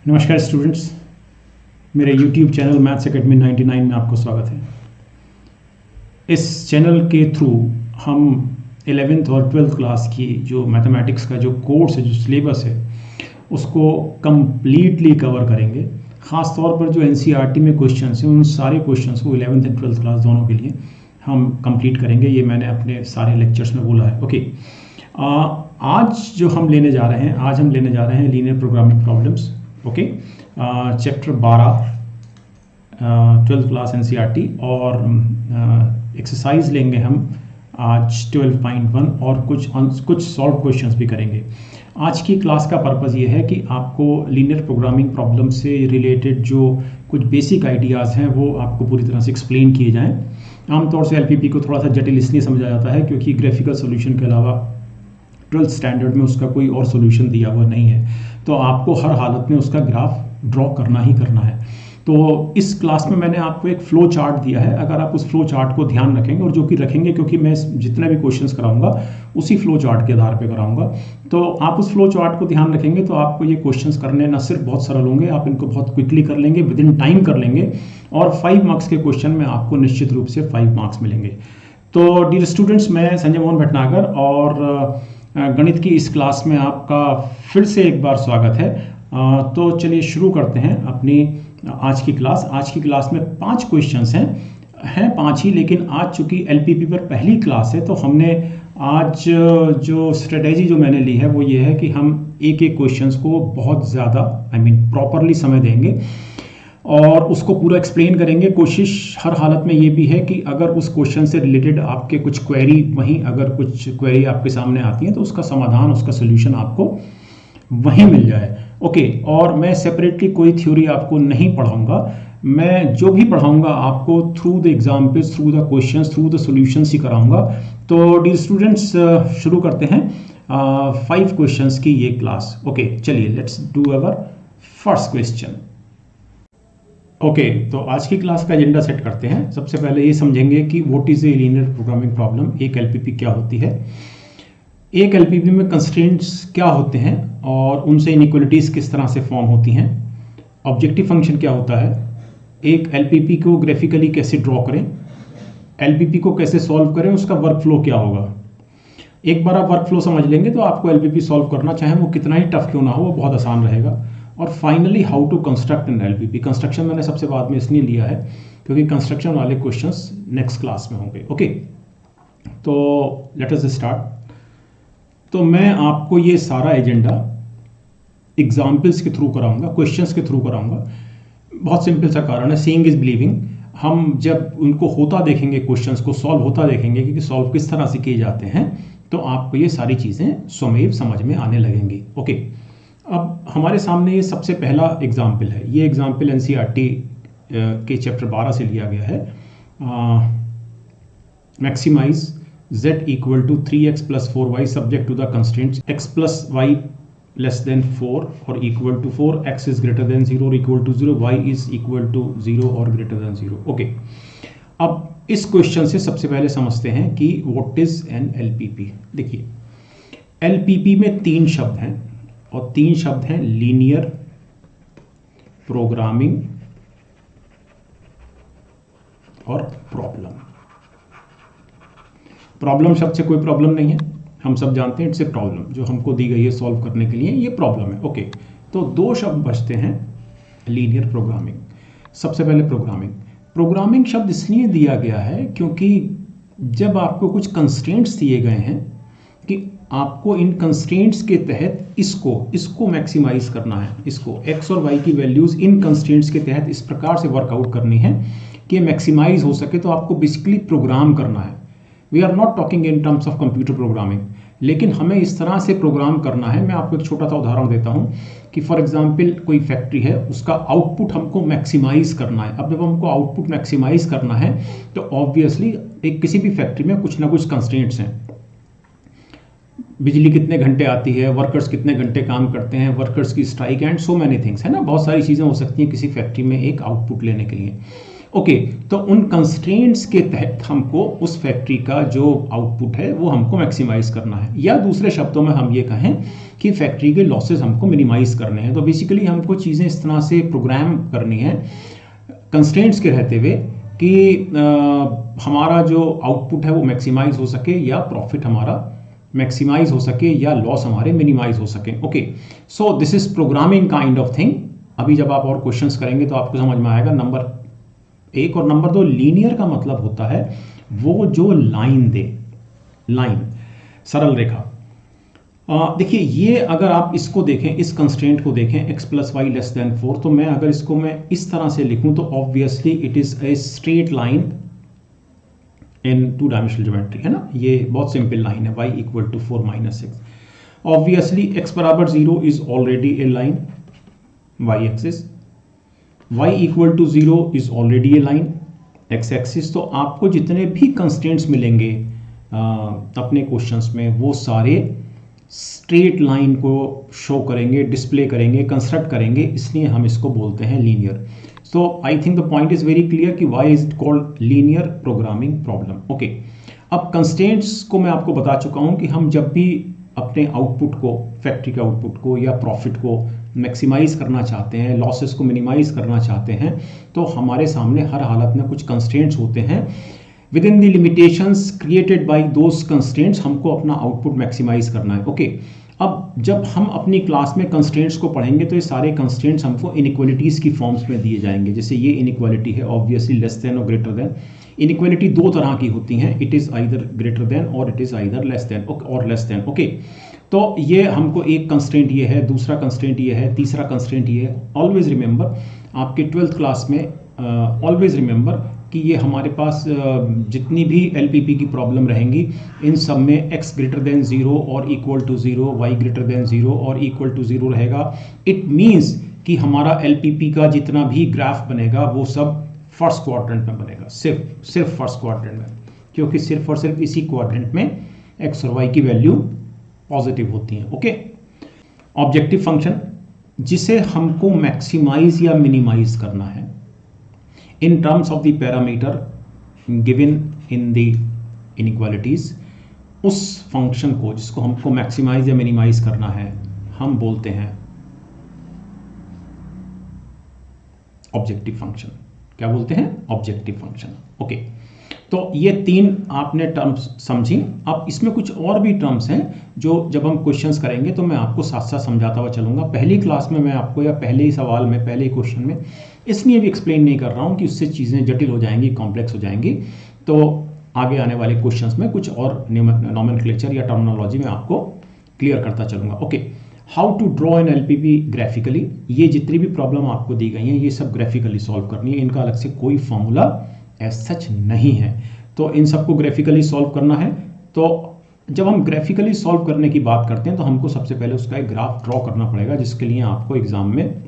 नमस्कार स्टूडेंट्स, मेरे YouTube channel maths academy 99 में आपको स्वागत है। इस चैनल के थ्रू हम 11th और 12th क्लास की जो मैथमेटिक्स का जो कोर्स है, जो सिलेबस है, उसको कम्प्लीटली कवर करेंगे। ख़ास तौर पर जो NCERT में क्वेश्चंस हैं, उन सारे क्वेश्चंस को 11th एंड 12th क्लास दोनों के लिए हम कंप्लीट करेंगे। ये मैंने अपने सारे लेक्चर्स में बोला है। ओके, आज जो हम लेने जा रहे हैं, आज हम लेने जा रहे हैं linear programming problems. Okay, chapter 12 12th class NCERT और एक्सरसाइज लेंगे हम आज 12.1 और कुछ सॉल्व क्वेश्चंस भी करेंगे। आज की क्लास का पर्पज़ ये है कि आपको लीनियर प्रोग्रामिंग प्रॉब्लम से रिलेटेड जो कुछ बेसिक आइडियाज़ हैं वो आपको पूरी तरह से एक्सप्लेन किए जाएं। आमतौर से LPP को थोड़ा सा जटिल इसलिए समझा जाता है क्योंकि ग्राफिकल सोल्यूशन के अलावा 12th स्टैंडर्ड में उसका कोई और सोल्यूशन दिया हुआ नहीं है, तो आपको हर हालत में उसका ग्राफ ड्रॉ करना ही करना है। तो इस क्लास में मैंने आपको एक फ्लो चार्ट दिया है। अगर आप उस फ्लो चार्ट को ध्यान रखेंगे, और जो कि रखेंगे क्योंकि मैं जितने भी क्वेश्चंस कराऊंगा उसी फ्लो चार्ट के आधार पे कराऊंगा, तो आप उस फ्लो चार्ट को ध्यान रखेंगे तो आपको ये क्वेश्चंस करने न सिर्फ बहुत सरल होंगे, आप इनको बहुत क्विकली कर लेंगे, विद इन टाइम कर लेंगे, और 5 मार्क्स के क्वेश्चन में आपको निश्चित रूप से 5 मार्क्स मिलेंगे। तो डियर स्टूडेंट्स, मैं संजय मोहन भटनागर और गणित की इस क्लास में आपका फिर से एक बार स्वागत है। तो चलिए शुरू करते हैं अपनी आज की क्लास। आज की क्लास में 5 क्वेश्चंस हैं 5 ही, लेकिन आज चूंकि LPP पर पहली क्लास है तो हमने आज जो स्ट्रेटेजी जो मैंने ली है वो ये है कि हम एक एक क्वेश्चंस को बहुत ज़्यादा प्रॉपरली समय देंगे और उसको पूरा एक्सप्लेन करेंगे। कोशिश हर हालत में ये भी है कि अगर उस क्वेश्चन से रिलेटेड आपके कुछ क्वेरी, वहीं अगर कुछ क्वेरी आपके सामने आती है तो उसका समाधान, उसका सोल्यूशन आपको वहीं मिल जाए। ओके, और मैं सेपरेटली कोई थ्योरी आपको नहीं पढ़ाऊंगा। मैं जो भी पढ़ाऊंगा आपको through the examples, through the questions, through the solutions ही कराऊंगा। तो डियर स्टूडेंट्स, शुरू करते हैं 5 क्वेश्चंस की ये क्लास। ओके, चलिए let's do our first question. Okay, तो आज की क्लास का एजेंडा सेट करते हैं। सबसे पहले ये समझेंगे कि what is a linear programming problem, एक LPP क्या होती है, एक LPP में कंस्ट्रेंट्स क्या होते हैं और उनसे इनइक्वालिटीज किस तरह से फॉर्म होती हैं, ऑब्जेक्टिव फंक्शन क्या होता है, एक LPP को ग्राफिकली कैसे ड्रॉ करें, LPP को कैसे सॉल्व करें, उसका वर्क फ्लो क्या होगा। एक बार आप वर्क फ्लो समझ लेंगे तो आपको LPP सॉल्व करना, चाहे वो कितना ही टफ क्यों ना हो, वो बहुत आसान रहेगा। और finally how to construct an LPP। Construction मैंने सबसे बाद में इसलिए लिया है क्योंकि कंस्ट्रक्शन वाले क्वेश्चंस नेक्स्ट क्लास में होंगे। ओके, तो लेट अस स्टार्ट। तो मैं आपको ये सारा एजेंडा एग्जाम्पल्स के थ्रू कराऊंगा, क्वेश्चंस के थ्रू कराऊंगा। बहुत सिंपल सा कारण है, सीइंग इज बिलीविंग। हम जब उनको होता देखेंगे, क्वेश्चंस को सॉल्व होता देखेंगे कि सॉल्व किस तरह से किए जाते हैं, तो आपको ये सारी चीज़ें स्वमेव समझ में आने लगेंगी। ओके, अब हमारे सामने ये सबसे पहला एग्जाम्पल है। ये एग्जाम्पल NCERT के चैप्टर 12 से लिया गया है। Maximise z equal to 3x plus 4y subject to the constraints x plus y less than 4 और equal to 4, x is greater than 0 और equal to 0, y is equal to 0 और greater than 0। Okay, अब इस question से सबसे पहले समझते हैं कि व्हाट इज एन LPP। देखिए, LPP में 3 शब्द हैं और 3 शब्द हैं लीनियर प्रोग्रामिंग और प्रॉब्लम। प्रॉब्लम शब्द से कोई प्रॉब्लम नहीं है, हम सब जानते हैं इट्स ए प्रॉब्लम, जो हमको दी गई है सॉल्व करने के लिए, ये प्रॉब्लम है। ओके, तो 2 शब्द बचते हैं लीनियर प्रोग्रामिंग। सबसे पहले प्रोग्रामिंग शब्द इसलिए दिया गया है क्योंकि जब आपको कुछ कंस्ट्रेंट्स दिए गए हैं कि आपको इन कंस्ट्रेंट्स के तहत इसको मैक्सिमाइज करना है, इसको x और y की वैल्यूज इन कंस्ट्रेंट्स के तहत इस प्रकार से वर्कआउट करनी है कि मैक्सिमाइज हो सके, तो आपको बेसिकली प्रोग्राम करना है। We are not talking in terms of computer programming, लेकिन हमें इस तरह से प्रोग्राम करना है। मैं आपको एक छोटा सा उदाहरण देता हूं कि फॉर एग्जांपल कोई फैक्ट्री है, उसका आउटपुट हमको मैक्सिमाइज करना है। अब जब हमको आउटपुट मैक्सिमाइज करना है तो ऑब्वियसली एक किसी भी फैक्ट्री में कुछ ना कुछ कंस्ट्रेंट्स हैं। बिजली कितने घंटे आती है, वर्कर्स कितने घंटे काम करते हैं, वर्कर्स की strike and so many things, है ना। बहुत सारी चीज़ें हो सकती हैं किसी फैक्ट्री में एक आउटपुट लेने के लिए। ओके, तो उन कंस्ट्रेंट्स के तहत हमको उस फैक्ट्री का जो आउटपुट है वो हमको मैक्सिमाइज करना है, या दूसरे शब्दों में हम ये कहें कि फैक्ट्री के लॉसेस हमको मिनिमाइज करने हैं। तो बेसिकली हमको चीज़ें इस तरह से प्रोग्राम करनी है कंस्ट्रेंट्स के रहते हुए कि हमारा जो आउटपुट है वो मैक्सिमाइज हो सके, या प्रॉफिट हमारा मैक्सिमाइज हो सके, या लॉस हमारे मिनिमाइज हो सके। Okay, so this is programming kind of thing. अभी जब आप और क्वेश्चंस करेंगे तो आपको समझ में आएगा। नंबर 1 और नंबर 2, लीनियर का मतलब होता है वो जो लाइन दे, लाइन, सरल रेखा। देखिए ये अगर आप इसको देखें, इस कंस्ट्रेंट को देखें x + y < 4, तो मैं अगर इसको मैं इस तरह से लिखूं तो obviously it is a straight line in 2 dimensional geometry, है ना। ये बहुत सिंपल लाइन है, y = 4 - 6। Obviously x = 0 is already A line, y axis, y = 0 is already A line, x axis. तो आपको जितने भी कंस्ट्रेंट्स मिलेंगे अपने क्वेश्चंस में वो सारे स्ट्रेट लाइन को शो करेंगे, डिस्प्ले करेंगे, कंस्ट्रक्ट करेंगे, इसलिए हम इसको बोलते हैं linear. So I think the point is very clear कि why is it called linear programming problem. Okay, अब कंस्ट्रेंट्स को मैं आपको बता चुका हूं कि हम जब भी अपने आउटपुट को, फैक्ट्री के आउटपुट को या प्रॉफिट को मैक्सिमाइज करना चाहते हैं, लॉसेस को मिनिमाइज करना चाहते हैं, तो हमारे सामने हर हालत में कुछ कंस्ट्रेंट्स होते हैं। With in the limitations created by those constraints हमको अपना आउटपुट मैक्सिमाइज करना है। ओके, अब जब हम अपनी क्लास में कंस्ट्रेंट्स को पढ़ेंगे तो ये सारे कंस्ट्रेंट्स हमको इनइक्वालिटीज़ की फॉर्म्स में दिए जाएंगे। जैसे ये इनइक्वालिटी है ऑब्वियसली लेस देन और ग्रेटर देन। इनइक्वालिटी 2 तरह की होती हैं, it is either greater than और it is either less than और लेस देन। ओके, तो ये हमको एक कंस्ट्रेंट ये है, दूसरा कंस्ट्रेंट ये है, तीसरा कंस्ट्रेंट ये है। ऑलवेज रिमेंबर, आपके 12th क्लास में ऑलवेज रिमेंबर कि ये हमारे पास जितनी भी LPP की प्रॉब्लम रहेंगी इन सब में x > 0 और = 0, y > 0 और = 0 रहेगा। इट मीन्स कि हमारा LPP का जितना भी ग्राफ बनेगा वो सब फर्स्ट क्वाड्रेंट में बनेगा, सिर्फ फर्स्ट क्वाड्रेंट में, क्योंकि सिर्फ और सिर्फ इसी क्वाड्रेंट में x और y की वैल्यू पॉजिटिव होती हैं। ओके, ऑब्जेक्टिव फंक्शन जिसे हमको मैक्सिमाइज या मिनिमाइज करना है in terms of the parameter given in the inequalities, उस फंक्शन को जिसको हमको मैक्सिमाइज या मिनिमाइज करना है हम बोलते हैं ऑब्जेक्टिव फंक्शन। क्या बोलते हैं? Objective function. ओके, तो ये 3 आपने टर्म्स समझी। अब इसमें कुछ और भी टर्म्स हैं जो जब हम क्वेश्चंस करेंगे तो मैं आपको साथ साथ समझाता हुआ चलूंगा। पहली क्लास में मैं आपको, या पहले ही सवाल में, पहले ही क्वेश्चन में इसलिए भी एक्सप्लेन नहीं कर रहा हूँ कि उससे चीज़ें जटिल हो जाएंगी, कॉम्प्लेक्स हो जाएंगी। तो आगे आने वाले क्वेश्चंस में कुछ और नॉमेनक्लेचर या टर्मिनोलॉजी में आपको क्लियर करता चलूंगा। Okay, how to draw an LPP graphically. ये जितनी भी प्रॉब्लम आपको दी गई हैं ये सब ग्राफिकली सॉल्व करनी है, इनका अलग से कोई फॉर्मूला एज सच नहीं है। तो इन सबको ग्राफिकली सॉल्व करना है। तो जब हम ग्राफिकली सॉल्व करने की बात करते हैं तो हमको सबसे पहले उसका एक ग्राफ ड्रॉ करना पड़ेगा, जिसके लिए आपको एग्जाम में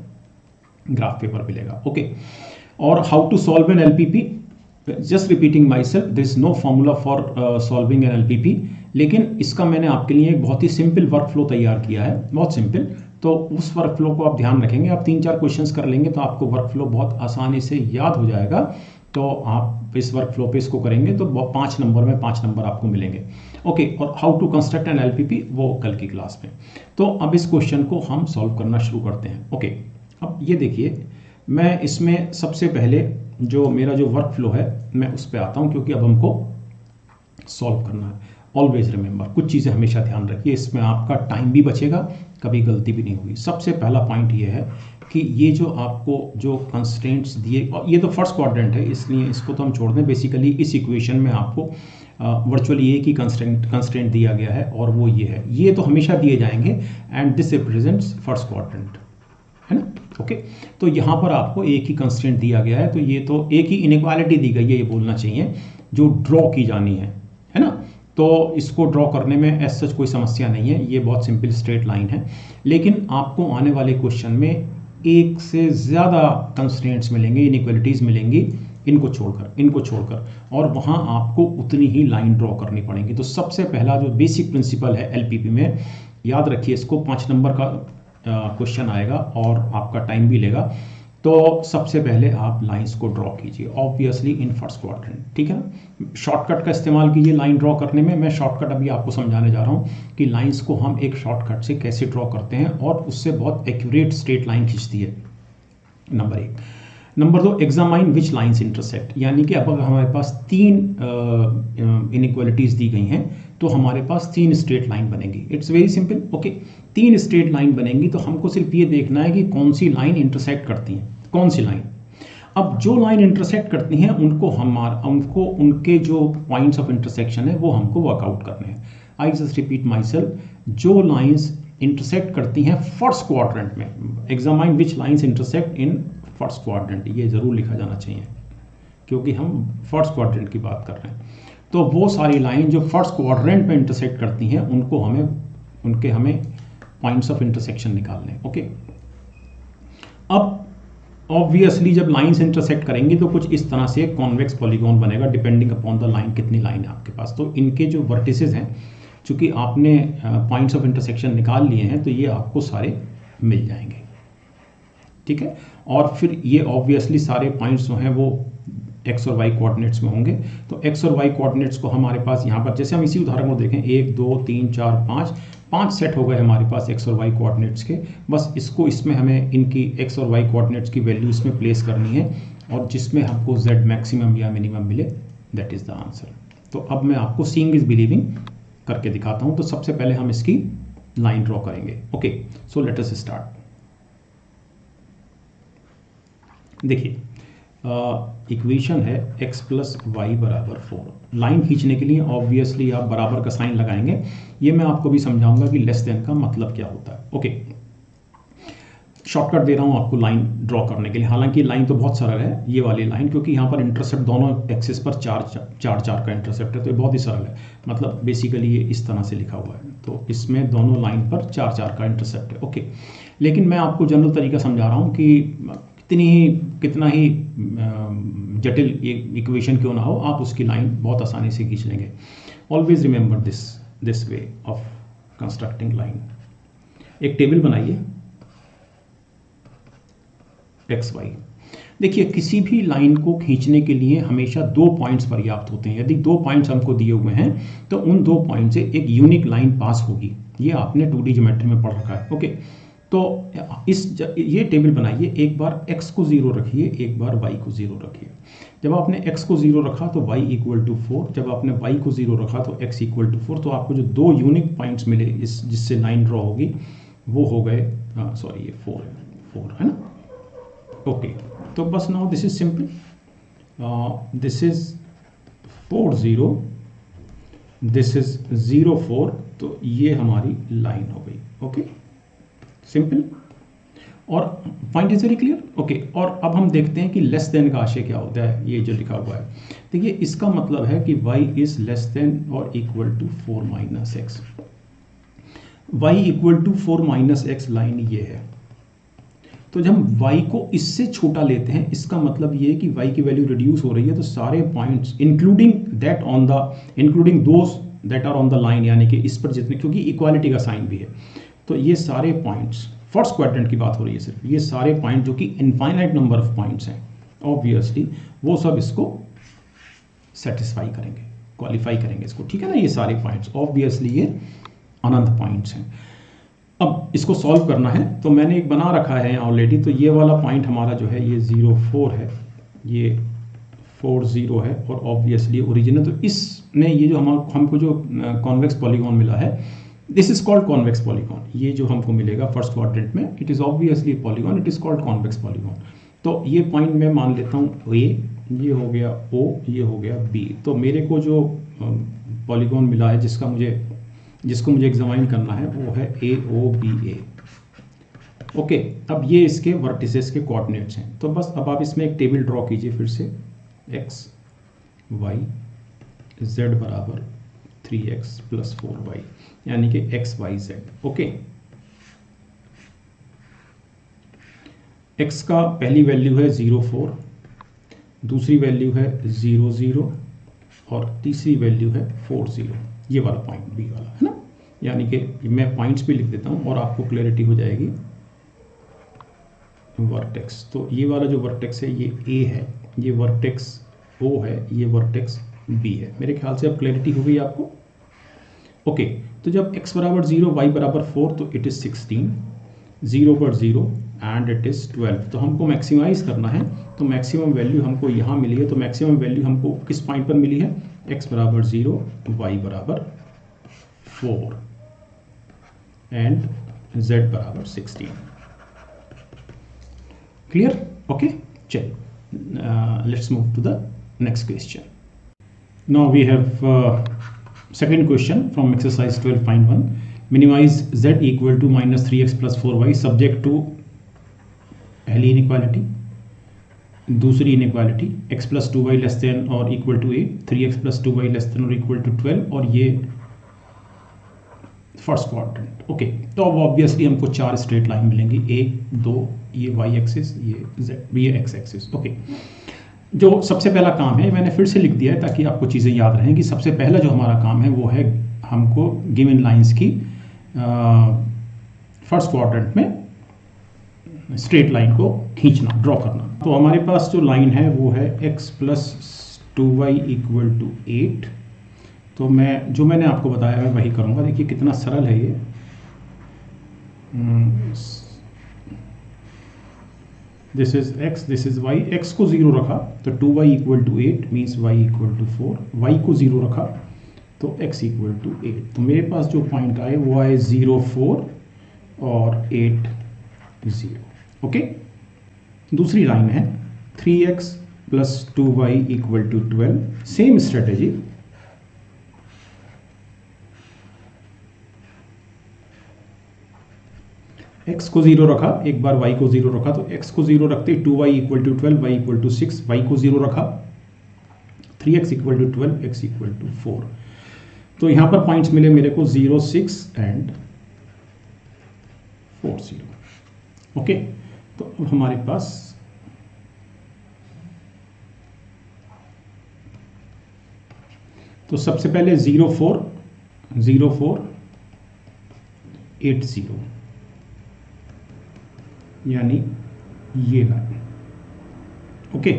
ग्राफ पेपर मिलेगा। ओके, और how to solve an LPP, just repeating myself, this no formula for solving an LPP, लेकिन इसका मैंने आपके लिए एक बहुत ही सिंपल वर्क फ्लो तैयार किया है, बहुत सिंपल। तो उस वर्क फ्लो को आप ध्यान रखेंगे, आप 3-4 क्वेश्चंस कर लेंगे तो आपको वर्क फ्लो बहुत आसानी से याद हो जाएगा। तो आप इस वर्क फ्लो पे इसको करेंगे तो 5 नंबर में 5 नंबर आपको मिलेंगे। ओके, और how to construct an LPP वो कल की क्लास में। तो अब इस क्वेश्चन को हम सॉल्व करना शुरू करते हैं। ओके, अब ये देखिए, मैं इसमें सबसे पहले जो मेरा जो वर्क फ्लो है मैं उस पर आता हूँ, क्योंकि अब हमको सॉल्व करना है। ऑलवेज रिमेंबर, कुछ चीज़ें हमेशा ध्यान रखिए, इसमें आपका टाइम भी बचेगा, कभी गलती भी नहीं होगी। सबसे पहला पॉइंट ये है कि ये जो आपको जो कंस्ट्रेंट्स दिए, और ये तो फर्स्ट क्वाड्रेंट है इसलिए इसको तो हम छोड़ दें। बेसिकली इस इक्वेशन में आपको वर्चुअली एक ही कंस्ट्रेंट दिया गया है और वो ये है, ये तो हमेशा दिए जाएंगे and this represents first quadrant, है ना। ओके, तो यहाँ पर आपको एक ही कंस्ट्रेंट दिया गया है, तो ये तो एक ही इनइक्वालिटी दी गई है, ये बोलना चाहिए, जो ड्रॉ की जानी है ना। तो इसको ड्रॉ करने में एज सच कोई समस्या नहीं है, ये बहुत सिंपल स्ट्रेट लाइन है। लेकिन आपको आने वाले क्वेश्चन में एक से ज़्यादा कंस्ट्रेंट्स मिलेंगे, इनइक्वालिटीज़ मिलेंगी, इनको छोड़कर, और वहाँ आपको उतनी ही लाइन ड्रॉ करनी पड़ेगी। तो सबसे पहला जो बेसिक प्रिंसिपल है LPP में, याद रखिए इसको, 5 नंबर का क्वेश्चन आएगा और आपका टाइम भी लेगा। तो सबसे पहले आप लाइंस को ड्रॉ कीजिए ऑब्वियसली इन फर्स्ट क्वाड्रेंट, ठीक है ना। शॉर्टकट का इस्तेमाल कीजिए लाइन ड्रॉ करने में। मैं शॉर्टकट अभी आपको समझाने जा रहा हूँ कि लाइंस को हम एक शॉर्टकट से कैसे ड्रॉ करते हैं और उससे बहुत एक्यूरेट स्ट्रेट लाइन खींचती है, नंबर 1। नंबर 2, एग्जामाइन विच लाइंस इंटरसेक्ट, यानी कि अब हमारे पास 3 इनइक्वालिटीज़ दी गई हैं तो हमारे पास 3 स्ट्रेट लाइन बनेंगी। It's very simple, okay. 3 straight line बनेंगी तो हमको सिर्फ ये देखना है कि कौन सी लाइन इंटरसेक्ट करती हैं, कौन सी लाइन। अब जो लाइन इंटरसेक्ट करती हैं उनको उनके जो पॉइंट्स ऑफ इंटरसेक्शन है वो हमको वर्कआउट करने हैं। I just repeat my self, जो लाइन्स इंटरसेक्ट करती हैं फर्स्ट क्वाड्रेंट में, examine which lines intersect in first quadrant, ये ज़रूर लिखा जाना चाहिए क्योंकि हम फर्स्ट क्वाड्रेंट की बात कर रहे हैं। तो वो सारी लाइन जो फर्स्ट क्वाड्रेंट में इंटरसेक्ट करती हैं उनको हमें पॉइंट्स ऑफ इंटरसेक्शन निकालने हैं, ओके। अब ऑब्वियसली जब लाइंस इंटरसेक्ट करेंगी तो कुछ इस तरह से कॉन्वेक्स पॉलीगॉन बनेगा डिपेंडिंग अपॉन द लाइन, कितनी लाइन है आपके पास। तो इनके जो वर्टिसेस हैं, चूंकि आपने पॉइंट्स ऑफ इंटरसेक्शन निकाल लिए हैं तो ये आपको सारे मिल जाएंगे, ठीक है। और फिर ये ऑब्वियसली सारे पॉइंट्स जो हैं वो एक्स और वाई कोऑर्डिनेट्स में होंगे। तो एक्स और वाई कोऑर्डिनेट्स को हमारे पास यहाँ पर, जैसे हम इसी उदाहरण को देखें, 1 2 3 4 5 सेट हो गए हमारे पास एक्स और वाई कोऑर्डिनेट्स के। बस इसको इसमें हमें इनकी एक्स और वाई कोऑर्डिनेट्स की वैल्यू इसमें प्लेस करनी है और जिसमें हमको जेड मैक्सिमम या मिनिमम मिले, दैट इज़ द आंसर। तो अब मैं आपको सीइंग इज बिलीविंग करके दिखाता हूँ। तो सबसे पहले हम इसकी लाइन ड्रॉ करेंगे, okay. So let us start. देखिए इक्वेशन है x प्लस वाई बराबर 4। लाइन खींचने के लिए ऑब्वियसली आप बराबर का साइन लगाएंगे। ये मैं आपको भी समझाऊंगा कि लेस देन का मतलब क्या होता है, ओके। शॉर्टकट दे रहा हूँ आपको लाइन ड्रॉ करने के लिए। हालांकि लाइन तो बहुत सरल है ये वाली लाइन, क्योंकि यहाँ पर इंटरसेप्ट दोनों एक्सिस पर 4 का इंटरसेप्ट है, तो ये बहुत ही सरल है। मतलब बेसिकली ये इस तरह से लिखा हुआ है, तो इसमें दोनों लाइन पर 4 का इंटरसेप्ट है, ओके। लेकिन मैं आपको जनरल तरीका समझा रहा हूँ कि कितना ही जटिल इक्वेशन क्यों ना हो, आप उसकी लाइन बहुत आसानी से खींच लेंगे। Always remember this way of constructing line. एक टेबल बनाइए एक्स वाई। देखिए किसी भी लाइन को खींचने के लिए हमेशा 2 पॉइंट्स पर्याप्त होते हैं। यदि 2 पॉइंट्स हमको दिए हुए हैं तो उन 2 पॉइंट से एक यूनिक लाइन पास होगी। ये आपने 2D ज्योमेट्री में पढ़ रखा है, ओके। तो ये टेबल बनाइए, एक बार x को 0 रखिए, एक बार y को 0 रखिए। जब आपने x को 0 रखा तो y इक्वल टू 4, जब आपने y को 0 रखा तो x इक्वल टू 4। तो आपको जो 2 यूनिक पॉइंट्स मिले जिससे लाइन ड्रॉ होगी वो हो गए, सॉरी ये 4 है ना, ओके। तो बस now this is simple, this is 4 0, this is 0 4। तो ये हमारी लाइन हो गई, ओके, सिंपल। और point is very clear, okay. और अब हम देखते हैं कि लेस देन का आशय क्या होता है। ये जो लिखा हुआ है, देखिए इसका मतलब है कि y इज लेस देन और equal to 4 minus x. y equal to 4 minus x line ये है। तो जब हम y को इससे छोटा लेते हैं, इसका मतलब ये है कि y की वैल्यू रिड्यूस हो रही है। तो सारे points including those that are on the line, यानी कि इस पर जितने, क्योंकि इक्वालिटी का साइन भी है, तो ये सारे पॉइंट्स, फर्स्ट क्वाड्रेंट की बात हो रही है सिर्फ, ये सारे पॉइंट जो कि इनफाइनाइट नंबर ऑफ पॉइंट्स हैं, ऑब्वियसली वो सब इसको सेटिस्फाई करेंगे, क्वालिफाई करेंगे इसको, ठीक है ना। ये सारे पॉइंट्स ऑब्वियसली ये अनंत पॉइंट्स हैं। अब इसको सॉल्व करना है तो मैंने एक बना रखा है ऑलरेडी। तो ये वाला पॉइंट हमारा जो है ये 0 4 है, ये 4 0 है और ऑब्वियसली ओरिजिन है। तो इसमें ये जो हमको जो कॉन्वेक्स पॉलीगॉन मिला है, this is called convex polygon. ये जो हमको मिलेगा फर्स्ट क्वाड्रेंट में, it is obviously polygon, it is called convex polygon. तो ये पॉइंट मैं मान लेता हूँ ये हो गया O, ये हो गया B। तो मेरे को जो पॉलीगॉन मिला है जिसको मुझे एग्जामाइन करना है वो है AOBA, ओके। अब ये इसके वर्टिसेस के कोऑर्डिनेट्स हैं। तो बस अब आप इसमें एक टेबल ड्रॉ कीजिए फिर से, x y z बराबर 3x प्लस 4y, यानी कि x y z, okay. x का पहली वैल्यू है 0 4, दूसरी वैल्यू है 0 0 और तीसरी वैल्यू है 4 0। ये वाला पॉइंट B वाला है ना, यानी कि मैं पॉइंट्स भी लिख देता हूँ और आपको क्लैरिटी हो जाएगी। वर्टेक्स। तो ये वाला जो वर्टेक्स है ये ए है, ये वर्टेक्स ओ है, ये वर्टेक्स बी है। मेरे ख्याल से अब क्लैरिटी हो गई आपको। ओके, तो जब x बराबर 0 y बराबर 4 तो इट इज़ 16, 0 पर 0 एंड इट इज़ 12। तो हमको मैक्सिमाइज करना है, तो मैक्सिमम वैल्यू हमको यहाँ मिली है। तो मैक्सिमम वैल्यू हमको किस पॉइंट पर मिली है? x बराबर 0, y बराबर 4 एंड z बराबर 16। क्लियर? ओके, चल let's move to the next question. Now we have second question from exercise 12.1. Minimize z equal to minus 3x plus 4y subject to पहली inequality, दूसरी inequality x plus 2y less than or equal to 8, 3x plus 2y less than or equal to 12 और ये first quadrant. Okay, तो अब obviously हमको चार straight line मिलेंगी, 1, 2, ये y एक्सिस, ये z, ये x एक्सिस। ओके, जो सबसे पहला काम है मैंने फिर से लिख दिया है ताकि आपको चीज़ें याद रहें कि सबसे पहला जो हमारा काम है वो है हमको गिवन लाइंस की फर्स्ट क्वाड्रेंट में स्ट्रेट लाइन को खींचना, ड्रॉ करना। तो हमारे पास जो लाइन है वो है x plus 2y equal to 8। तो मैंने आपको बताया मैं वही करूँगा। देखिए कितना सरल है ये। This is x, this is y। x को 0 रखा तो 2y equal to 8 means y equal to 4। y को 0 रखा तो x इक्वल टू 8। तो मेरे पास जो पॉइंट आए वो आए 0, 4 और 8, 0। ओके, दूसरी लाइन है 3x plus 2y equal to 12। Same strategy, x को 0 रखा, एक बार y को 0 रखा तो x को 0 रखते 2y equal to 12, y equal to 6, y को 0 रखा 3x equal to 12, x equal to 4। तो यहाँ पर पॉइंट्स मिले मेरे को 0, 6 एंड 4, 0। ओके, तो अब हमारे पास तो सबसे पहले 0, 4, 0, 4, 8, 0 यानी ये लाइन। ओके,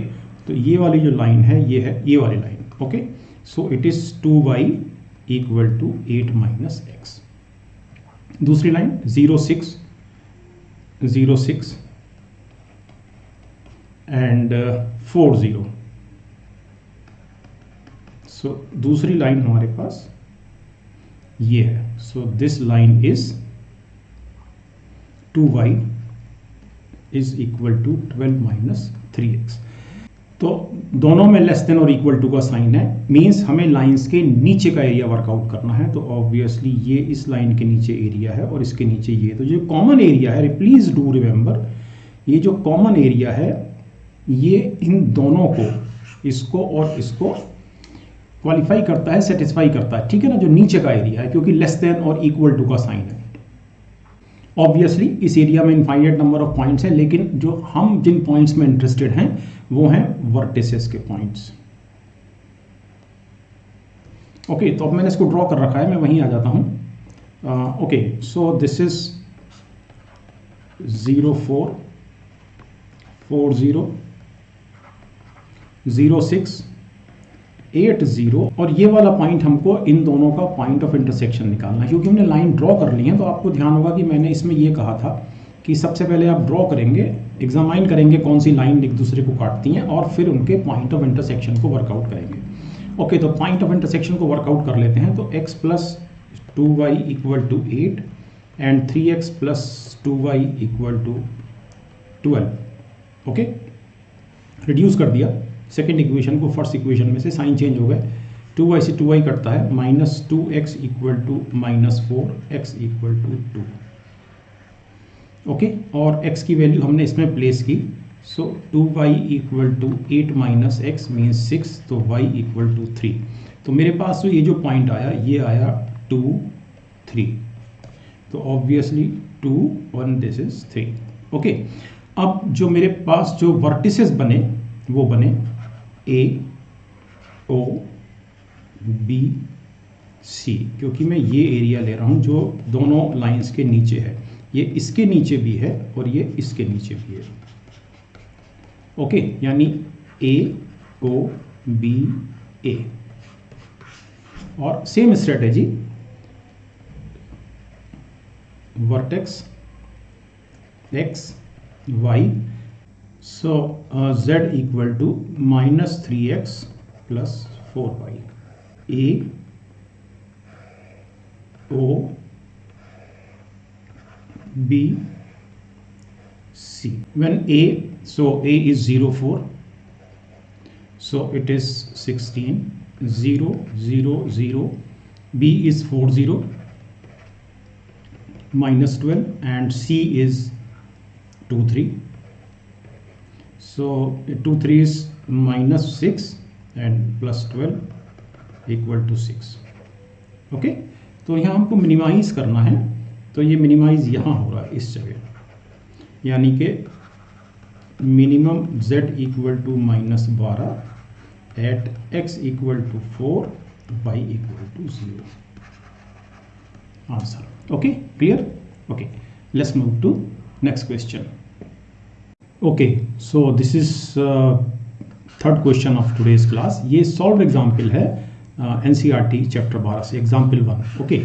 तो ये वाली जो लाइन है ये है ये वाली line. Okay, so it is 2y equal to 8 minus x. दूसरी लाइन 0, 6, 0, 6 एंड 4, 0। सो दूसरी लाइन हमारे पास ये है। So this line is 2y is equal to 12 minus 3x। तो दोनों में लेस देन और इक्वल टू का साइन है, मींस हमें लाइंस के नीचे का एरिया वर्कआउट करना है। तो ऑब्वियसली ये इस लाइन के नीचे एरिया है और इसके नीचे ये। तो जो कॉमन एरिया है, प्लीज डू रिमेंबर, ये जो कॉमन एरिया है ये इन दोनों को, इसको और इसको क्वालिफाई करता है, सेटिस्फाई करता है। ठीक है ना, जो नीचे का एरिया है, क्योंकि लेस देन और इक्वल टू का साइन है। ऑब्वियसली इस एरिया में इनफाइनाइट नंबर ऑफ पॉइंट्स हैं, लेकिन जो हम जिन पॉइंट्स में इंटरेस्टेड हैं वो हैं वर्टिसेस के पॉइंट्स। ओके, तो अब मैंने इसको ड्रॉ कर रखा है, मैं वहीं आ जाता हूं। ओके, सो दिस इज 0, 4, 4, 0, 0, 6, 8, 0 और ये वाला पॉइंट हमको इन दोनों का पॉइंट ऑफ इंटरसेक्शन निकालना है। क्योंकि हमने लाइन ड्रॉ कर ली है तो आपको ध्यान होगा कि मैंने इसमें ये कहा था कि सबसे पहले आप ड्रॉ करेंगे, एग्जामाइन करेंगे कौन सी लाइन एक दूसरे को काटती हैं और फिर उनके पॉइंट ऑफ इंटरसेक्शन को वर्कआउट करेंगे। ओके, तो पॉइंट ऑफ इंटरसेक्शन को वर्कआउट कर लेते हैं। तो x plus 2y equal to 8 and 3x plus 2y equal to 12। Okay, reduce कर दिया सेकेंड इक्वेशन को फर्स्ट इक्वेशन में से, साइन चेंज हो गए, 2y से 2y कटता है, minus 2x equal to minus 4, x equal to 2। Okay, और x की वैल्यू हमने इसमें प्लेस की। So 2y equal to 8 minus x means 6, तो y इक्वल टू 3। तो मेरे पास तो ये जो पॉइंट आया ये आया 2, 3। तो ऑब्वियसली 2, 1, दिस इज 3। ओके, अब जो मेरे पास जो वर्टिसेस बने वो बने A, O, B, C, क्योंकि मैं ये एरिया ले रहा हूँ जो दोनों लाइंस के नीचे है। ये इसके नीचे भी है और ये इसके नीचे भी है। ओके, यानी ए ओ बी ए। और same strategy, vertex x y, so z equal to -3x plus 4y, A O B C. When A, so A is 0 4, so it is 16, 0 0 0, B is 4 0, -12, and C is 2 3, so 2 3 is -6 and +12 equal to 6. Okay, तो यहाँ हमको minimise करना है, तो ये minimise यहाँ हो रहा है इस जगह, यानी कि minimum z equal to -12 at x equal to 4, y equal to 0। Answer. Okay, clear? Okay, let's move to next question. Okay, so this is third question of today's class. ये सॉल्व एग्जाम्पल है NCERT chapter 12 से, example 1। Okay,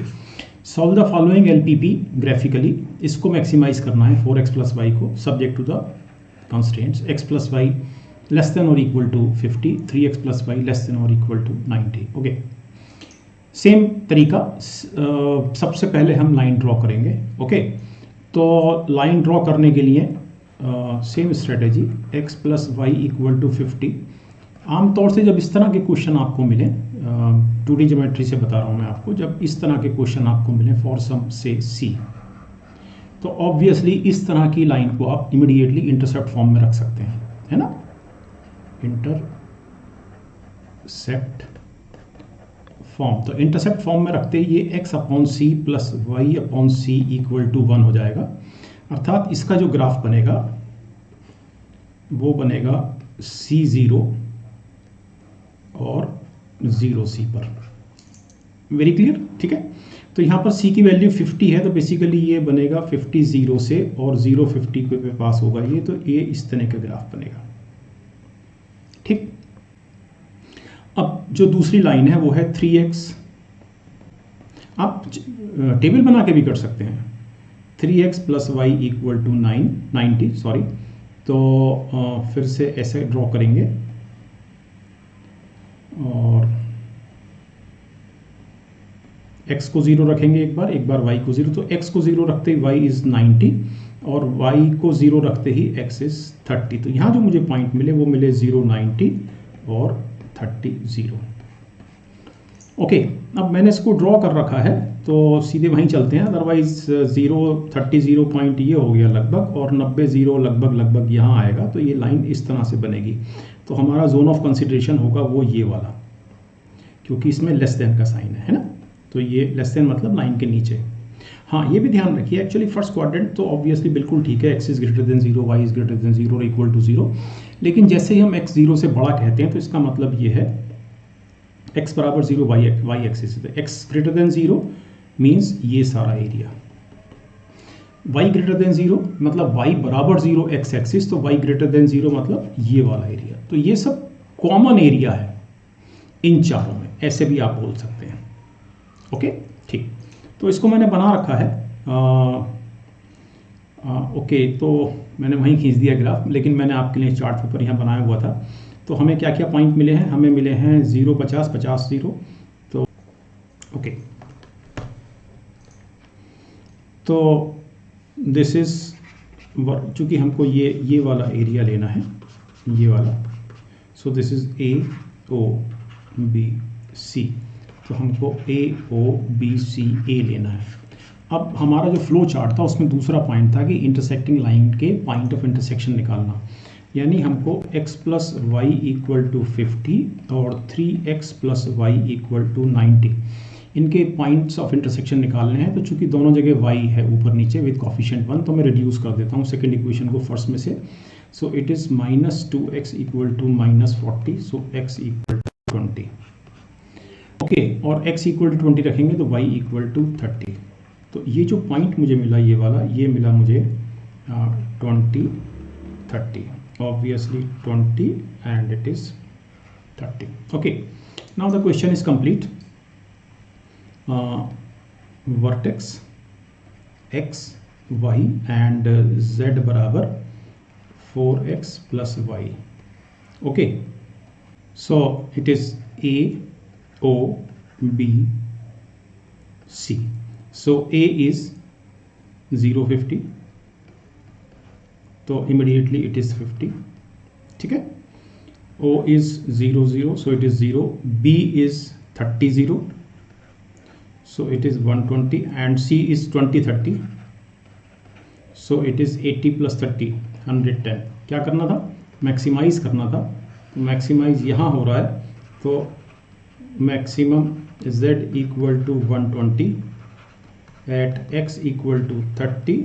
solve the following LPP graphically. इसको maximise करना है 4x plus y को, subject to the constraints x plus y less than और equal to 50, 3x plus y less than और equal to 90। Okay, same तरीका, सबसे पहले हम लाइन ड्रॉ करेंगे। ओके, तो लाइन ड्रॉ करने के लिए same strategy, x plus y equal to 50। आमतौर से जब इस तरह के क्वेश्चन आपको मिले, 2D ज्योमेट्री से बता रहा हूँ मैं आपको, जब इस तरह के क्वेश्चन आपको मिले फॉर सम से C, तो ऑब्वियसली इस तरह की लाइन को आप इमीडिएटली इंटरसेप्ट फॉर्म में रख सकते हैं, है ना। इंटरसेप्ट फॉर्म, तो इंटरसेप्ट फॉर्म में रखते ही ये x upon c plus y upon c equal to 1 हो जाएगा। अर्थात इसका जो ग्राफ बनेगा वो बनेगा C0 और 0 C पर। वेरी क्लियर, ठीक है। तो यहाँ पर C की वैल्यू 50 है, तो बेसिकली ये बनेगा 50 0 से और 0 50 पे पास होगा ये, तो ये इस तरह का ग्राफ बनेगा, ठीक। अब जो दूसरी लाइन है वो है 3x, आप टेबल बना के भी कर सकते हैं। 3x plus y equal to 90, sorry, तो फिर से ऐसे ड्रॉ करेंगे और x को 0 रखेंगे एक बार y को 0, तो x को 0 रखते ही y इज 90 और y को 0 रखते ही x इज 30। तो यहाँ जो मुझे पॉइंट मिले वो मिले 0 90 और 30 0। ओके, अब मैंने इसको ड्रॉ कर रखा है तो सीधे वहीं चलते हैं, अदरवाइज 0 30 0 पॉइंट ये हो गया लगभग, और 90 0 लगभग यहाँ आएगा, तो ये लाइन इस तरह से बनेगी। तो हमारा जोन ऑफ कंसिडरेशन होगा वो ये वाला, क्योंकि इसमें लेस देन का साइन है ना, तो ये लेस देन मतलब लाइन के नीचे। हाँ, ये भी ध्यान रखिए, एक्चुअली फर्स्ट क्वाड्रेंट तो ऑब्वियसली बिल्कुल ठीक है, x is greater than 0, y is greater than 0 और इक्वल टू 0, लेकिन जैसे ही हम x 0 से बड़ा कहते हैं तो इसका मतलब ये है x बराबर 0 y एक्सिस, तो x ग्रेटर देन 0 मीन्स ये सारा एरिया, y ग्रेटर देन 0 मतलब y बराबर 0 x एक्सिस, तो y ग्रेटर देन 0 मतलब ये वाला एरिया। तो ये सब कॉमन एरिया है इन चारों में, ऐसे भी आप बोल सकते हैं। ओके, ठीक, तो इसको मैंने बना रखा है। ओके, तो मैंने वहीं खींच दिया ग्राफ, लेकिन मैंने आपके लिए चार्ट पेपर यहाँ बनाया हुआ था। तो हमें क्या क्या पॉइंट मिले हैं, हमें मिले हैं 0 50 50 0। तो ओके, तो दिस इज, चूँकि हमको ये वाला एरिया लेना है, ये वाला, सो दिस इज AOBC, तो हमको AOBCA लेना है। अब हमारा जो फ्लो चार्ट था उसमें दूसरा पॉइंट था कि इंटरसेक्टिंग लाइन के पॉइंट ऑफ इंटरसेक्शन निकालना, यानी हमको x plus y equal to 50 और 3x plus y equal to 90 इनके पॉइंट्स ऑफ इंटरसेक्शन निकालने हैं। तो चूंकि दोनों जगह y है ऊपर नीचे विद कॉफिशिएंट 1, तो मैं रिड्यूस कर देता हूँ सेकेंड इक्वेशन को फर्स्ट में से। So it is -2x equal to -40, so x equal to 20। Okay, और x इक्वल टू 20 रखेंगे तो y इक्वल टू 30। तो ये जो पॉइंट मुझे मिला, ये वाला, ये मिला मुझे 20 30, obviously 20 and it is 30. Okay, now the question is complete. Vertex x y and z बराबर 4x plus y. Okay, so it is A, O, B, C. So A is 0, 50, तो immediately it is 50. ठीक है. O is 0, 0, so it is 0. B is 30, 0, so it is 120, and C is 20, 30, so it is 80 plus 30, 110. क्या करना था? Maximise करना था. तो maximise यहाँ हो रहा है, तो maximum z equal to 120 at x equal to 30,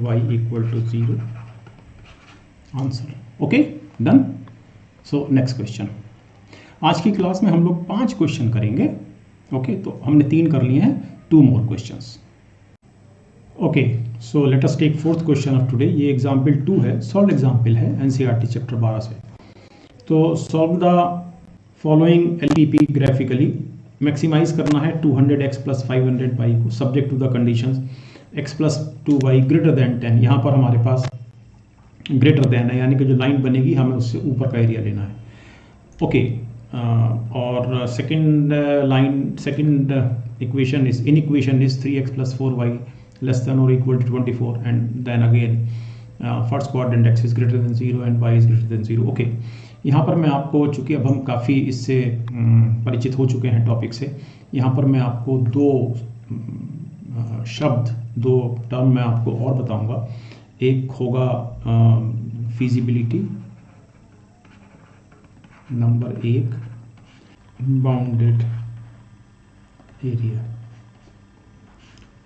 y equal to 0. Answer. Okay, done. So next question. आज की क्लास में हम लोग 5 क्वेश्चन करेंगे. ओके, तो हमने 3 कर लिए हैं, 2 more questions. Okay, so let us take 4th question of today. ये एग्जाम्पल 2 है, सॉल्व एग्जाम्पल है एनसीईआरटी चैप्टर 12 से. तो solve the following LPP graphically. Maximize करना है 200x प्लस 500y को subject to the conditions x plus 2y greater than 10. यहाँ पर हमारे पास ग्रेटर देन है, यानी कि जो लाइन बनेगी हमें उससे ऊपर का एरिया लेना है. ओके, और second line, second equation is, inequation is 3x plus 4y less than और equal to 24, and then again first quadrant x is greater than 0 and y is greater than 0. Okay, यहाँ पर मैं आपको, चूँकि अब हम काफ़ी इससे परिचित हो चुके हैं टॉपिक से, यहाँ पर मैं आपको 2 शब्द, 2 टर्म मैं आपको और बताऊंगा. एक होगा feasibility, number 1 bounded area.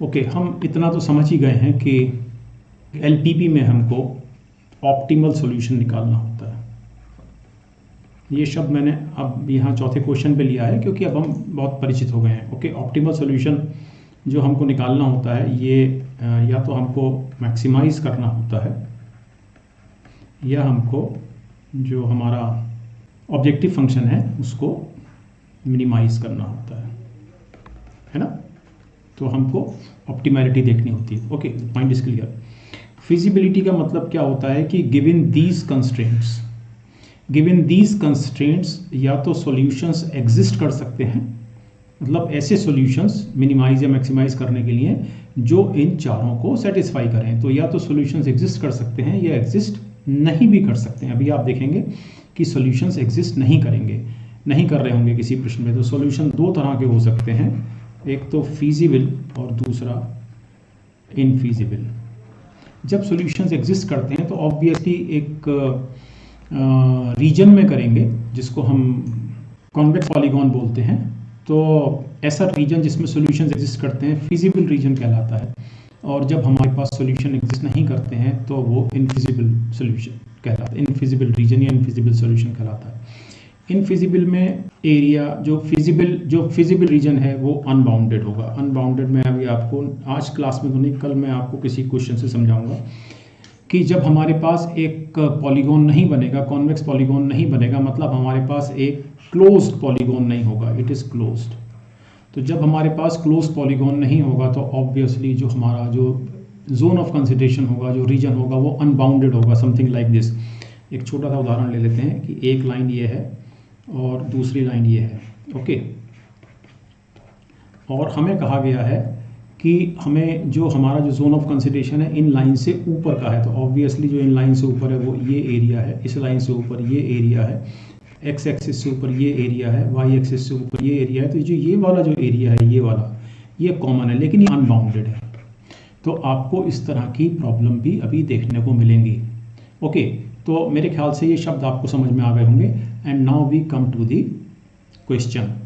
Okay, हम इतना तो समझ ही गए हैं कि एलपीपी में हमको ऑप्टिमल सॉल्यूशन निकालना होता है. ये शब्द मैंने अब यहाँ चौथे क्वेश्चन पे लिया है क्योंकि अब हम बहुत परिचित हो गए हैं. ओके, ऑप्टिमल सॉल्यूशन जो हमको निकालना होता है, ये या तो हमको मैक्सिमाइज करना होता है, या हमको जो हमारा ऑब्जेक्टिव फंक्शन है उसको मिनिमाइज करना होता है ना. तो हमको ऑप्टिमैलिटी देखनी होती है. Okay, point is clear. Feasibility का मतलब क्या होता है कि गिवन दीज कंस्ट्रेंट्स या तो सॉल्यूशंस एग्जिस्ट कर सकते हैं, मतलब ऐसे सॉल्यूशंस मिनिमाइज या मैक्सिमाइज करने के लिए जो इन चारों को सेटिस्फाई करें. तो या तो सॉल्यूशंस एग्जिस्ट कर सकते हैं या एग्जिस्ट नहीं भी कर सकते हैं. अभी आप देखेंगे कि सॉल्यूशंस एग्जिस्ट नहीं कर रहे होंगे किसी प्रश्न में. तो सॉल्यूशन 2 तरह के हो सकते हैं, एक तो फीजिबल और दूसरा इनफीजिबल. जब सॉल्यूशंस एग्जिस्ट करते हैं तो ऑब्वियसली एक रीजन में करेंगे जिसको हम कॉन्वेक्स पॉलीगॉन बोलते हैं. तो ऐसा रीजन जिसमें सॉल्यूशंस एग्जिस्ट करते हैं फीजिबल रीजन कहलाता है, और जब हमारे पास सॉल्यूशन एग्जिस्ट नहीं करते हैं तो वो इनफीजिबल सॉल्यूशन कहलाता है, इनफीजिबल रीजन या इनफीजिबल सॉल्यूशन कहलाता है. इनफिजिबल में एरिया, जो फिजिबल रीजन है वो अनबाउंडेड होगा. अनबाउंडेड मैं अभी आपको आज क्लास में तो नहीं, कल मैं आपको किसी क्वेश्चन से समझाऊंगा कि जब हमारे पास एक पॉलीगॉन नहीं बनेगा, कॉन्वेक्स पॉलीगॉन नहीं बनेगा, मतलब हमारे पास एक क्लोज्ड पॉलीगॉन नहीं होगा, इट इज़ क्लोज्ड. तो जब हमारे पास क्लोज्ड पॉलीगॉन नहीं होगा तो ऑब्वियसली जो हमारा जो जोन ऑफ कंसिडरेशन होगा, जो रीजन होगा, वो अनबाउंडेड होगा. Something like this. एक छोटा सा उदाहरण ले लेते हैं कि एक लाइन ये है और दूसरी लाइन ये है. ओके, और हमें कहा गया है कि हमें जो हमारा जो जोन ऑफ कंसिडरेशन है इन लाइन से ऊपर का है. तो ऑब्वियसली जो इन लाइन से ऊपर है वो ये एरिया है, इस लाइन से ऊपर ये एरिया है, एक्स एक्सिस से ऊपर ये एरिया है, वाई एक्सिस से ऊपर ये एरिया है. तो जो ये वाला जो एरिया है, ये वाला, ये कॉमन है, लेकिन ये अनबाउंडेड है. तो आपको इस तरह की प्रॉब्लम भी अभी देखने को मिलेंगी. ओके, तो मेरे ख्याल से ये शब्द आपको समझ में आ गए होंगे. And now we come to the question.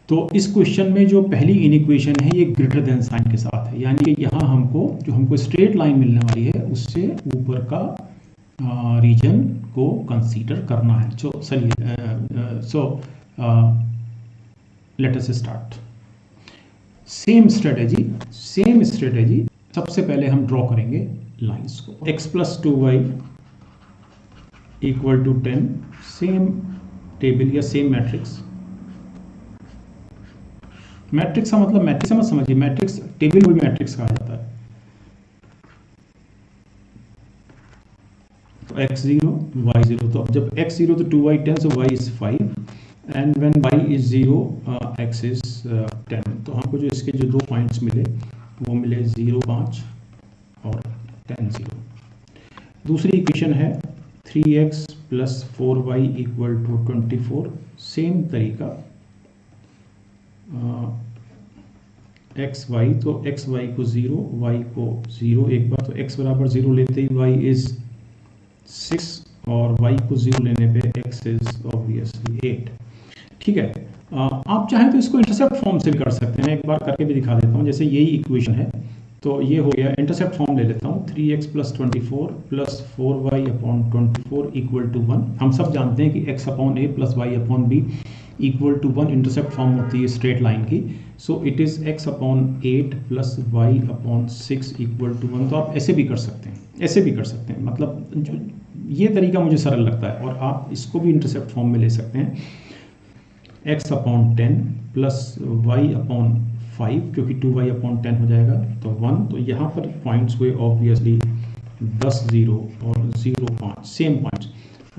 तो इस क्वेश्चन में जो पहली इनइक्वेशन है ये ग्रेटर देन साइन के साथ है, यानी कि यहाँ हमको स्ट्रेट लाइन मिलने वाली है उससे ऊपर का रीजन को कंसीडर करना है. सो चलिए, let us start. Same strategy. सबसे पहले हम ड्रॉ करेंगे लाइंस को. x plus 2y equal to 10, same table या सेम मैट्रिक्स। मैट्रिक्स का मतलब मैट्रिक्स मत समझिए, मैट्रिक्स टेबल को भी मैट्रिक्स कहा जाता है। तो x0 y0, तो अब जब x0 तो 2y 10, so y is 5 and when y is 0 x is 10। तो हमको जो इसके जो दो पॉइंट्स मिले वो मिले 0 5 और 10 0। दूसरी इक्वेशन है 3x plus 4y equal to 24, सेम तरीका एक्स वाई, तो एक्स वाई को 0 वाई को 0 एक बार, तो x बराबर 0 लेते ही y इज 6 और y को 0 लेने पे x इज ऑब्वियसली 8। ठीक है, आप चाहें तो इसको इंटरसेप्ट फॉर्म से भी कर सकते हैं। मैं एक बार करके भी दिखा देता हूँ। जैसे यही इक्वेशन है तो ये हो गया, इंटरसेप्ट फॉर्म ले लेता हूँ, 3x plus 24 plus 4y upon 24 equal to 1। हम सब जानते हैं कि x upon a plus y upon b equal to 1 intercept form होती है स्ट्रेट लाइन की। So it is x upon 8 plus y upon 6 equal to 1। तो आप ऐसे भी कर सकते हैं, ऐसे भी कर सकते हैं, मतलब जो ये तरीका मुझे सरल लगता है। और आप इसको भी इंटरसेप्ट फॉर्म में ले सकते हैं, x upon 10 plus y upon 5, क्योंकि 2y अपॉन 10 हो जाएगा तो 1। तो यहाँ पर पॉइंट्स हुए ऑब्वियसली 10 0 और 0 5 सेम पॉइंट्स,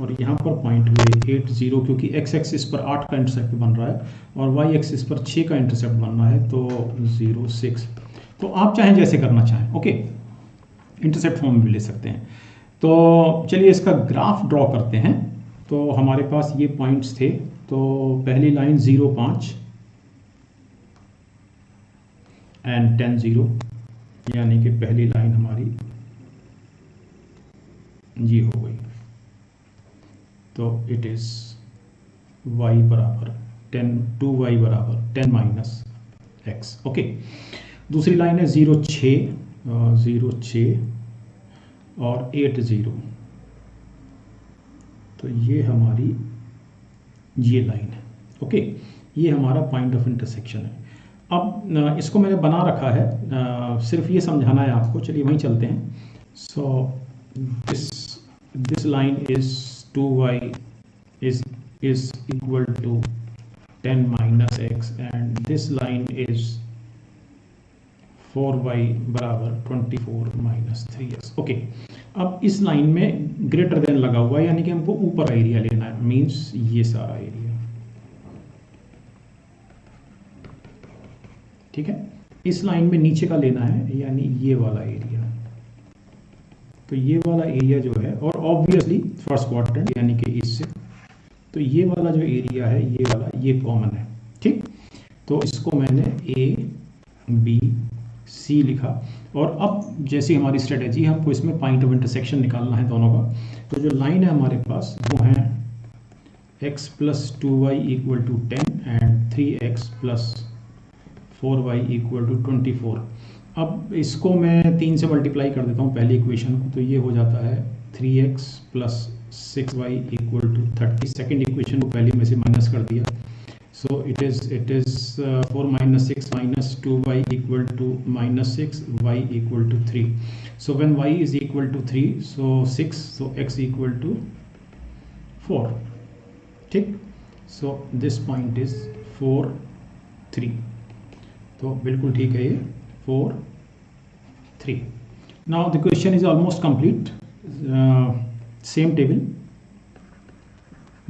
और यहाँ पर पॉइंट हुए 8 0, क्योंकि x एक्सिस पर 8 का इंटरसेप्ट बन रहा है और y एक्सिस पर 6 का इंटरसेप्ट बन रहा है, तो 0 6। तो आप चाहें जैसे करना चाहें, ओके, इंटरसेप्ट फॉर्म में भी ले सकते हैं। तो चलिए इसका ग्राफ ड्रॉ करते हैं। तो हमारे पास ये पॉइंट्स थे, तो पहली लाइन 0 5 एंड 10 0, यानी कि पहली लाइन हमारी ये हो गई। तो इट इज y बराबर 10, 2y बराबर 10 माइनस एक्स। ओके, दूसरी लाइन है 0 6 और 8 0। तो ये हमारी ये लाइन है। ओके, ये हमारा पॉइंट ऑफ इंटरसेक्शन है। अब इसको मैंने बना रखा है, सिर्फ ये समझाना है आपको। चलिए वहीं चलते हैं। सो this line is 2y is equal to 10 minus x and this line is 4y बराबर 24 माइनस 3x। ओके, अब इस लाइन में ग्रेटर देन लगा हुआ है, यानी कि हमको ऊपर एरिया लेना है, मींस ये सारा एरिया। ठीक है, इस लाइन में नीचे का लेना है, यानी ये वाला एरिया। तो ये वाला एरिया जो है, और ऑब्वियसली फर्स्ट क्वाड्रेंट यानी कि इससे, तो ये वाला जो एरिया है ये वाला, ये कॉमन है। ठीक, तो इसको मैंने A B C लिखा। और अब जैसी हमारी स्ट्रेटेजी, हमको इसमें पॉइंट ऑफ इंटरसेक्शन निकालना है दोनों का। तो जो लाइन है हमारे पास वो है x plus 2y equal to 10 and 3x plus 4y equal to 24। अब इसको मैं 3 से मल्टीप्लाई कर देता हूँ पहली इक्वेशन को, तो ये हो जाता है 3x plus 6y equal to 30। Second equation को पहले में से माइनस कर दिया, so it is 4 minus 6 minus 2y equal to minus 6, y equal to 3। So when y is equal to 3, so 6, so x equal to 4। ठीक, so this point is 4 3। तो बिल्कुल ठीक है, ये 4 3। Now the question is almost complete. Same table,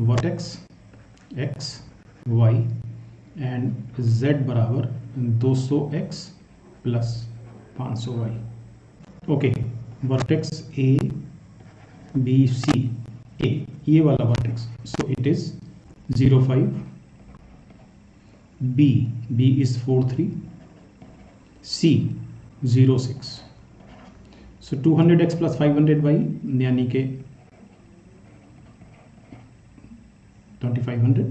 vertex x y and z बराबर 200x plus 500y। Okay, vertex a b c, a ये वाला vertex, so it is 0 5, b is 4 3, c 0 6। So 200x plus 500y यानी कि 2500।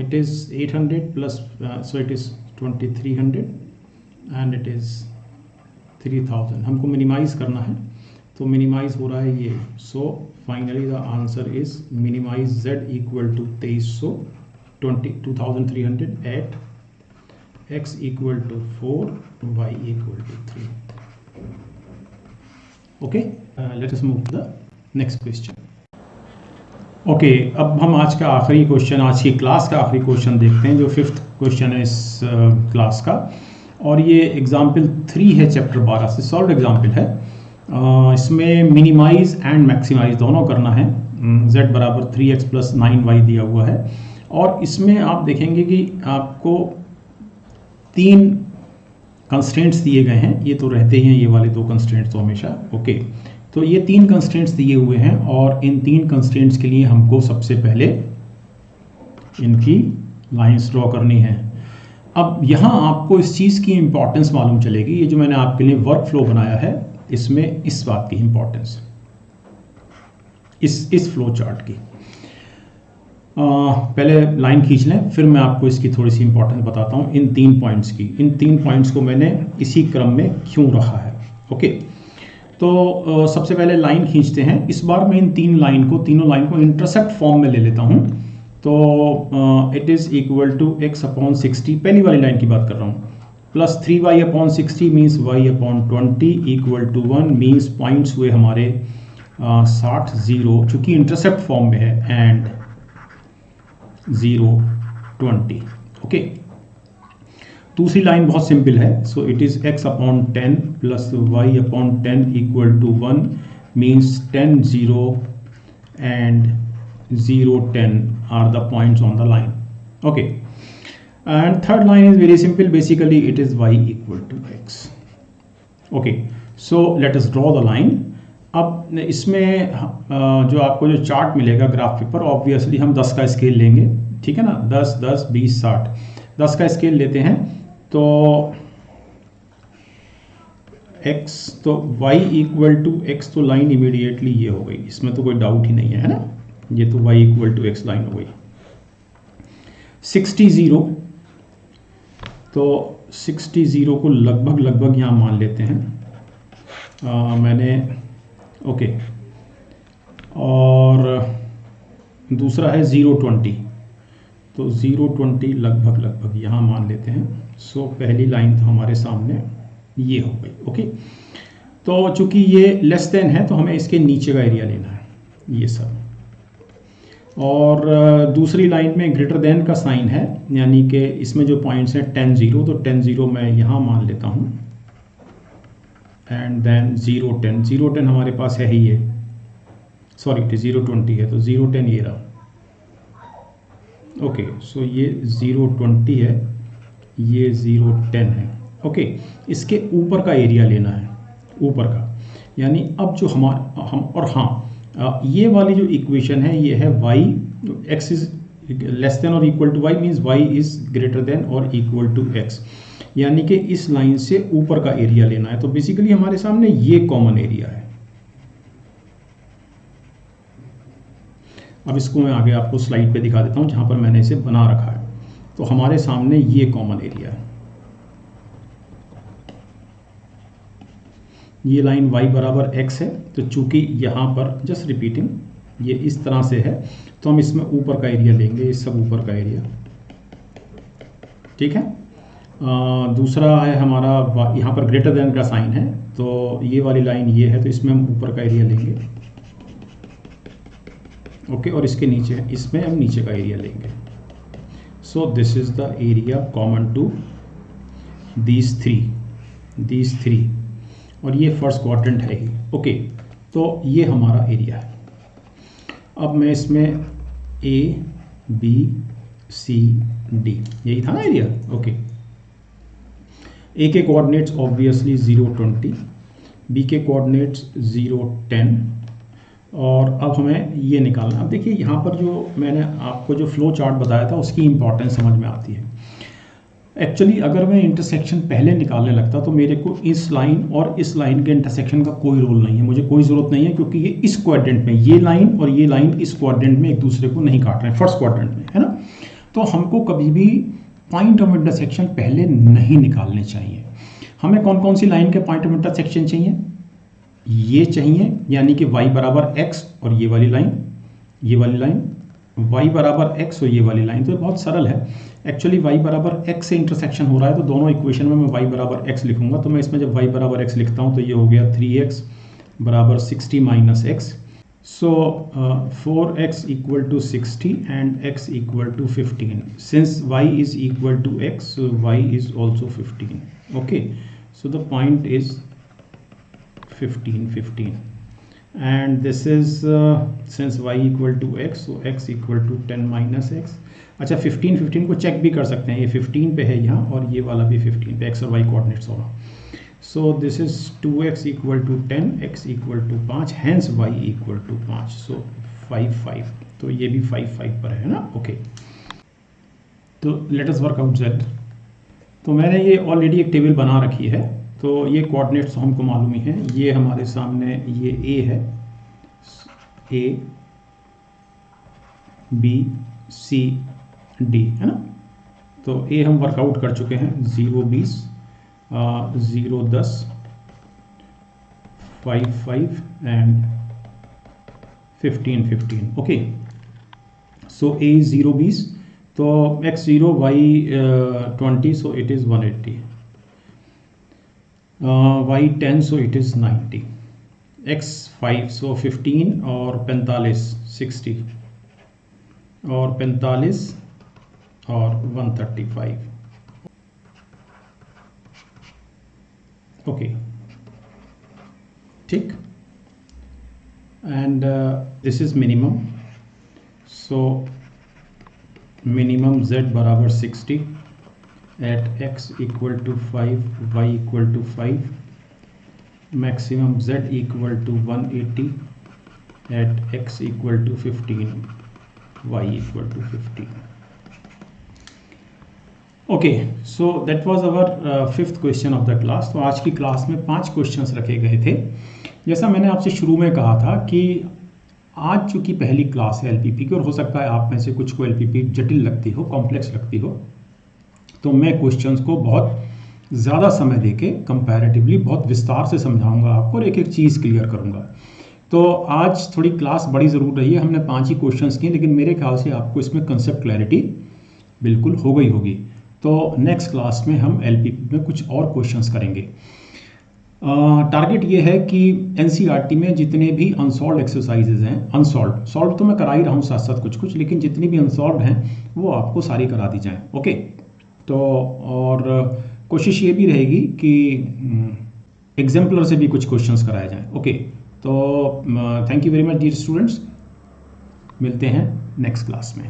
It is 800 plus, so it is 2300 and it is 3000। हमको minimise करना है, तो minimise हो रहा है ये। So finally the answer is minimize z equal to 2300 2300 at x equal to 4 y equal to 3। Okay, let us move to the next question. Okay, अब हम आज का आखिरी क्वेश्चन, आज की क्लास का आखिरी क्वेश्चन देखते हैं, जो 5th क्वेश्चन है इस क्लास का, और ये एग्जाम्पल 3 है चैप्टर 12 से, सॉल्व एग्जाम्पल है। इसमें मिनिमाइज एंड मैक्सिमाइज दोनों करना है। z बराबर 3x प्लस 9y दिया हुआ है, और इसमें आप देखेंगे कि आपको 3 कंस्ट्रेंट्स दिए गए हैं। ये तो रहते ही हैं, ये वाले 2 कंस्ट्रेंट्स तो हमेशा। ओके, तो ये 3 कंस्ट्रेंट्स दिए हुए हैं, और इन 3 कंस्ट्रेंट्स के लिए हमको सबसे पहले इनकी लाइंस ड्रॉ करनी है। अब यहाँ आपको इस चीज़ की इम्पोर्टेंस मालूम चलेगी। ये जो मैंने आपके लिए वर्क फ्लो बनाया है, इसमें इस बात की इम्पोर्टेंस, इस फ्लो चार्ट की। पहले लाइन खींच लें, फिर मैं आपको इसकी थोड़ी सी इम्पोर्टेंस बताता हूँ इन 3 पॉइंट्स की। इन 3 पॉइंट्स को मैंने इसी क्रम में क्यों रखा है। ओके, तो सबसे पहले लाइन खींचते हैं। इस बार मैं इन तीनों लाइन को इंटरसेक्ट फॉर्म में ले लेता हूँ। तो it is equal to x upon 60, पहली वाली लाइन की बात कर रहा हूँ, plus 3y upon 60 means y upon 20 equal to 1 means points हुए हमारे 60 0, चूँकि इंटरसेप्ट फॉर्म में है, एंड 0 20। ओके, दूसरी लाइन बहुत सिंपल है। So it is x upon 10 plus y upon 10 equal to 1 means 10 0 and 0 10 are the points on the line. Okay, and third line is very simple. Basically it is y equal to x. Okay, so let us draw the line. अब इसमें जो आपको जो chart मिलेगा graph paper, obviously हम 10 का scale लेंगे, ठीक है ना। 10 10 20 60, 10 का स्केल लेते हैं। तो x, तो y इक्वल टू x, तो लाइन इमीडिएटली ये हो गई, इसमें तो कोई डाउट ही नहीं है ना। ये तो y equal to x line हो गई। 60 0, तो 60 0 को लगभग यहाँ मान लेते हैं मैंने। ओके, और दूसरा है 0 20, तो 0 20 लगभग यहाँ मान लेते हैं। सो पहली लाइन तो हमारे सामने ये हो गई। ओके, तो चूंकि ये लेस देन है, तो हमें इसके नीचे का एरिया लेना है, ये सब। और दूसरी लाइन में ग्रेटर देन का साइन है, यानी कि इसमें जो पॉइंट्स हैं 10 0, तो 10 0 मैं यहाँ मान लेता हूँ, एंड देन 0 10, 0 10 हमारे पास है ही ये, सॉरी 0 20 है, तो 0 10 ये रहा। ओके, सो ये 0 20 है, ये 0 10 है। ओके, इसके ऊपर का एरिया लेना है, ऊपर का, यानी अब जो और हाँ, ये वाली जो इक्वेशन है, ये है y x is less than और equal to y means y is greater than और इक्वल टू x, यानी कि इस लाइन से ऊपर का एरिया लेना है। तो बेसिकली हमारे सामने ये कॉमन एरिया है। अब इसको मैं आगे आपको स्लाइड पे दिखा देता हूँ, जहाँ पर मैंने इसे बना रखा है। तो हमारे सामने ये कॉमन एरिया है, ये लाइन y बराबर x है। तो चूंकि यहाँ पर जस्ट रिपीटिंग ये इस तरह से है, तो हम इसमें ऊपर का एरिया लेंगे, इस सब ऊपर का एरिया, ठीक है। दूसरा है हमारा, यहाँ पर ग्रेटर देन का साइन है, तो ये वाली लाइन ये है, तो इसमें हम ऊपर का एरिया लेंगे। ओके, और इसके नीचे, इसमें हम नीचे का एरिया लेंगे। So this is the area common to these three, और ये फर्स्ट क्वाड्रेंट है ही। ओके, तो ये हमारा एरिया है। अब मैं इसमें A B C D, यही था ना एरिया। ओके, A के कोऑर्डिनेट्स ऑब्वियसली 0 20, B के कोऑर्डिनेट्स 0 10, और अब हमें ये निकालना। अब देखिए यहाँ पर जो मैंने आपको जो फ्लो चार्ट बताया था, उसकी इंपॉर्टेंस समझ में आती है। एक्चुअली अगर मैं इंटरसेक्शन पहले निकालने लगता, तो मेरे को इस लाइन और इस लाइन के इंटरसेक्शन का कोई रोल नहीं है, मुझे कोई ज़रूरत नहीं है, क्योंकि ये इस क्वाड्रेंट में, ये लाइन और ये लाइन इस क्वाड्रेंट में एक दूसरे को नहीं काट रहे हैं, फर्स्ट क्वाड्रेंट में, है ना। तो हमको कभी भी पॉइंट ऑफ इंटरसेक्शन पहले नहीं निकालने चाहिए। हमें कौन कौन सी लाइन के पॉइंट ऑफ इंटरसेक्शन चाहिए? ये चाहिए, यानी कि y बराबर x और ये वाली लाइन, y बराबर x और ये वाली लाइन। तो बहुत सरल है एक्चुअली, y बराबर x से इंटरसेक्शन हो रहा है, तो दोनों इक्वेशन में मैं y बराबर x लिखूंगा। तो मैं इसमें जब y बराबर x लिखता हूँ, तो ये हो गया 3x बराबर 60 minus x। So 4x equal to 60 and x equal to 15. Since y is equal to x, so y is also 15. Okay, so the point is 15. And this is since y equal to x, so x equal to 10 minus x. अच्छा 15 को check भी कर सकते हैं, ये 15 पे है यहाँ और ये वाला भी 15 पे, x और y कोऑर्डिनेट्स होगा. So this is 2x equal to 10, x equal to 5, hence y equal to 5. So 5. तो ये भी 5 पर है ना. ओके, तो let us work out z. तो मैंने ये ऑलरेडी एक टेबल बना रखी है. तो ये कोऑर्डिनेट्स हमको मालूम ही है. ये हमारे सामने ये a है, a b c d है ना. तो a हम वर्कआउट कर चुके हैं, 0 20 0 10 5 and 15. Okay, so a is 0 20, so x 0 y 20, so it is 180, y 10, so it is 90, x 5, so 15 और 45 60 और 45 और 135. Okay, ठीक. And this is minimum. So minimum z बराबर 60 at x equal to 5, y equal to 5. Maximum z equal to 180 at x equal to 15, y equal to 15. Okay, so that was our fifth question of the class. तो आज की class में 5 questions रखे गए थे. जैसा मैंने आपसे शुरू में कहा था कि आज चूँकि पहली क्लास है एलपीपी की, और हो सकता है आप में से कुछ को एलपीपी जटिल लगती हो, कॉम्प्लेक्स लगती हो, तो मैं क्वेश्चंस को बहुत ज़्यादा समय देके कंपैरेटिवली बहुत विस्तार से समझाऊंगा आपको और एक एक चीज़ क्लियर करूंगा. तो आज थोड़ी क्लास बड़ी ज़रूर रही है. हमने 5 ही क्वेश्चंस किए, लेकिन मेरे ख्याल से आपको इसमें कंसेप्ट क्लैरिटी बिल्कुल हो गई होगी. तो नेक्स्ट क्लास में हम एलपीपी में कुछ और क्वेश्चंस करेंगे. टारगेट ये है कि एनसीईआरटी में जितने भी अनसॉल्व एक्सरसाइजेज हैं, सॉल्व तो मैं करा ही रहा हूँ साथ साथ कुछ, लेकिन जितनी भी अनसॉल्व हैं वो आपको सारी करा दी जाएं. ओके, तो और कोशिश ये भी रहेगी कि एग्जाम्पलर से भी कुछ क्वेश्चंस कराए जाएं. ओके, तो thank you very much dear students. मिलते हैं नेक्स्ट क्लास में.